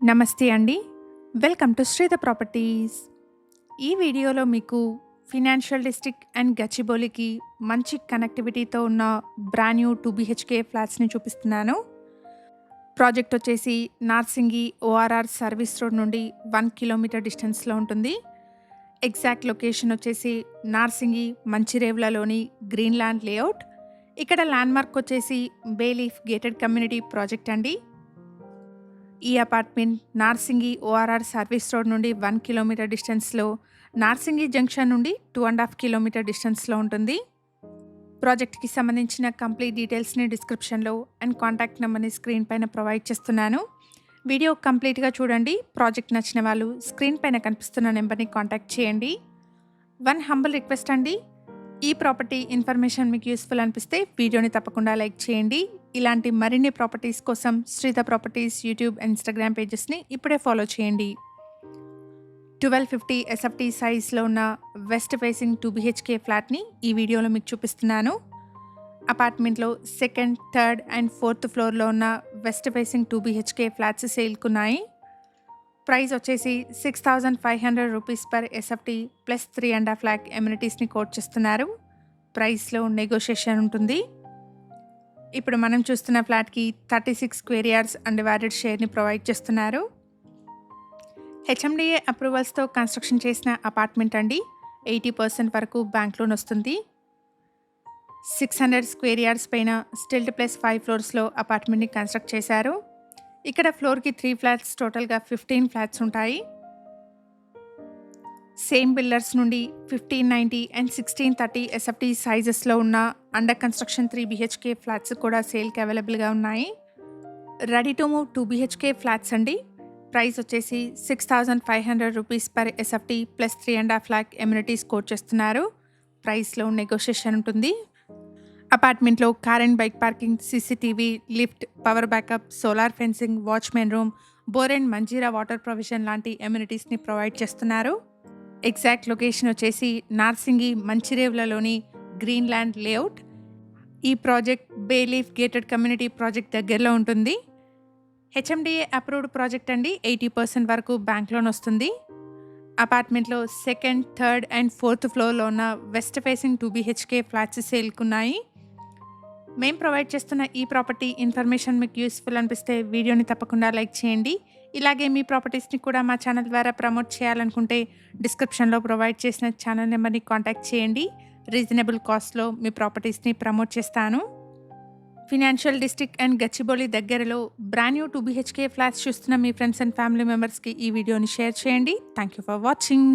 నమస్తే అండి. Welcome to Sridha properties. ఈ వీడియోలో మీకు ఫినాన్షియల్ డిస్ట్రిక్ట్ అండ్ గచ్చిబౌలికి మంచి కనెక్టివిటీతో ఉన్న బ్రాండ్ న్యూ 2 బీహెచ్కే ఫ్లాట్స్‌ని చూపిస్తున్నాను. ప్రాజెక్ట్ వచ్చేసి నార్సింగి ఓఆర్ఆర్ సర్వీస్ రోడ్ నుండి 1 కిలోమీటర్ డిస్టెన్స్‌లో ఉంటుంది. ఎగ్జాక్ట్ లొకేషన్ వచ్చేసి నార్సింగి మంచిరేవులలోని గ్రీన్ ల్యాండ్ లేఅవుట్. ఇక్కడ ల్యాండ్‌మార్క్ వచ్చేసి bay leaf gated community project అండి. ఈ apartment Narsingi ORR service road నుండి 1 కిలోమీటర్ డిస్టెన్స్‌లో, నార్సింగి జంక్షన్ నుండి 2.5 కిలోమీటర్ డిస్టెన్స్‌లో ఉంటుంది. ప్రాజెక్ట్‌కి సంబంధించిన కంప్లీట్ డీటెయిల్స్‌ని డిస్క్రిప్షన్‌లో అండ్ కాంటాక్ట్ నెంబర్‌ని స్క్రీన్ పైన ప్రొవైడ్ చేస్తున్నాను. వీడియో కంప్లీట్‌గా చూడండి. ప్రాజెక్ట్ నచ్చిన వాళ్ళు స్క్రీన్ పైన కనిపిస్తున్న నెంబర్‌ని కాంటాక్ట్ చేయండి. వన్ హంబుల్ రిక్వెస్ట్ అండి. ఈ ప్రాపర్టీ ఇన్ఫర్మేషన్ మీకు యూస్ఫుల్ అనిపిస్తే వీడియోని తప్పకుండా లైక్ చేయండి. ఇలాంటి మరిన్ని ప్రాపర్టీస్ కోసం శ్రీధ ప్రాపర్టీస్ యూట్యూబ్ అండ్ ఇన్స్టాగ్రామ్ పేజెస్ని ఇప్పుడే ఫాలో చేయండి. 1250 ఎస్ఎఫ్టీ సైజ్లో ఉన్న వెస్ట్ ఫేసింగ్ 2 బీహెచ్కే ఫ్లాట్ని ఈ వీడియోలో మీకు చూపిస్తున్నాను. అపార్ట్మెంట్లో సెకండ్, థర్డ్ అండ్ ఫోర్త్ ఫ్లోర్లో ఉన్న వెస్ట్ ఫేసింగ్ 2 బీహెచ్కే ఫ్లాట్స్ సేల్కున్నాయి. ప్రైస్ వచ్చేసి 6,500 rupees per SFT plus 3.5 lakh ఎమ్యూనిటీస్ని కోట్ చేస్తున్నారు. ప్రైస్లో నెగోషియేషన్ ఉంటుంది. ఇప్పుడు మనం చూస్తున్న ఫ్లాట్కి 36 స్క్వేర్ యార్డ్స్ అన్డివైడెడ్ షేర్ని ప్రొవైడ్ చేస్తున్నారు. హెచ్ఎండిఏ అప్రూవల్స్తో కన్స్ట్రక్షన్ చేసిన అపార్ట్మెంట్ అండి. 80% వరకు బ్యాంక్ లోన్ వస్తుంది. 600 స్క్వేర్ యార్డ్స్ పైన స్టిల్ట్ ప్లస్ 5 ఫ్లోర్స్లో అపార్ట్మెంట్ని కన్స్ట్రక్ట్ చేశారు. ఇక్కడ ఫ్లోర్కి 3 ఫ్లాట్స్, టోటల్గా 15 ఫ్లాట్స్ ఉంటాయి. సేమ్ బిల్డర్స్ నుండి 1590 అండ్ 1630 ఎస్ఎఫ్టీ సైజెస్లో ఉన్న అండర్ కన్స్ట్రక్షన్ 3 బీహెచ్కే ఫ్లాట్స్ కూడా సేల్కి అవైలబుల్గా ఉన్నాయి. Ready to move 2 BHK flats అండి. ప్రైస్ వచ్చేసి 6,500 rupees per SFT plus 3.5 lakh amenities quote చేస్తున్నారు. ప్రైస్లో నెగోషియేషన్ ఉంటుంది. అపార్ట్మెంట్లో car and bike parking, CCTV, lift, power backup, solar fencing, watchman room, bore and Manjira water provision లాంటి ఎమ్యూనిటీస్ని ప్రొవైడ్ చేస్తున్నారు. Exact location వచ్చేసి నార్సింగి మంచిరేవులలోని గ్రీన్ ల్యాండ్ లేఅవుట్. ఈ project bay leaf gated community project దగ్గరలో ఉంటుంది. హెచ్ఎండిఏ అప్రూవ్డ్ ప్రాజెక్ట్ అండి. 80% వరకు బ్యాంక్ లోన్ వస్తుంది. అపార్ట్మెంట్లో సెకండ్, థర్డ్ అండ్ ఫోర్త్ ఫ్లోర్లో ఉన్న వెస్ట్ ఫేసింగ్ 2 బీహెచ్కే ఫ్లాట్స్ సేల్కున్నాయి. మేము ప్రొవైడ్ చేస్తున్న ఈ ప్రాపర్టీ ఇన్ఫర్మేషన్ మీకు యూస్ఫుల్ అనిపిస్తే వీడియోని తప్పకుండా లైక్ చేయండి. ఇలాగే మీ ప్రాపర్టీస్ని కూడా మా ఛానల్ ద్వారా ప్రమోట్ చేయాలనుకుంటే డిస్క్రిప్షన్లో ప్రొవైడ్ చేసిన ఛానల్ నెంబర్ని కాంటాక్ట్ చేయండి. రీజనబుల్ కాస్ట్లో మీ ప్రాపర్టీస్ని ప్రమోట్ చేస్తాను. ఫినాన్షియల్ డిస్ట్రిక్ట్ అండ్ గచ్చిబౌలి దగ్గరలో బ్రాండ్ న్యూ 2 బీహెచ్కే ఫ్లాట్స్ చూస్తున్న మీ ఫ్రెండ్స్ అండ్ ఫ్యామిలీ మెంబర్స్కి ఈ వీడియోని షేర్ చేయండి. Thank you for watching.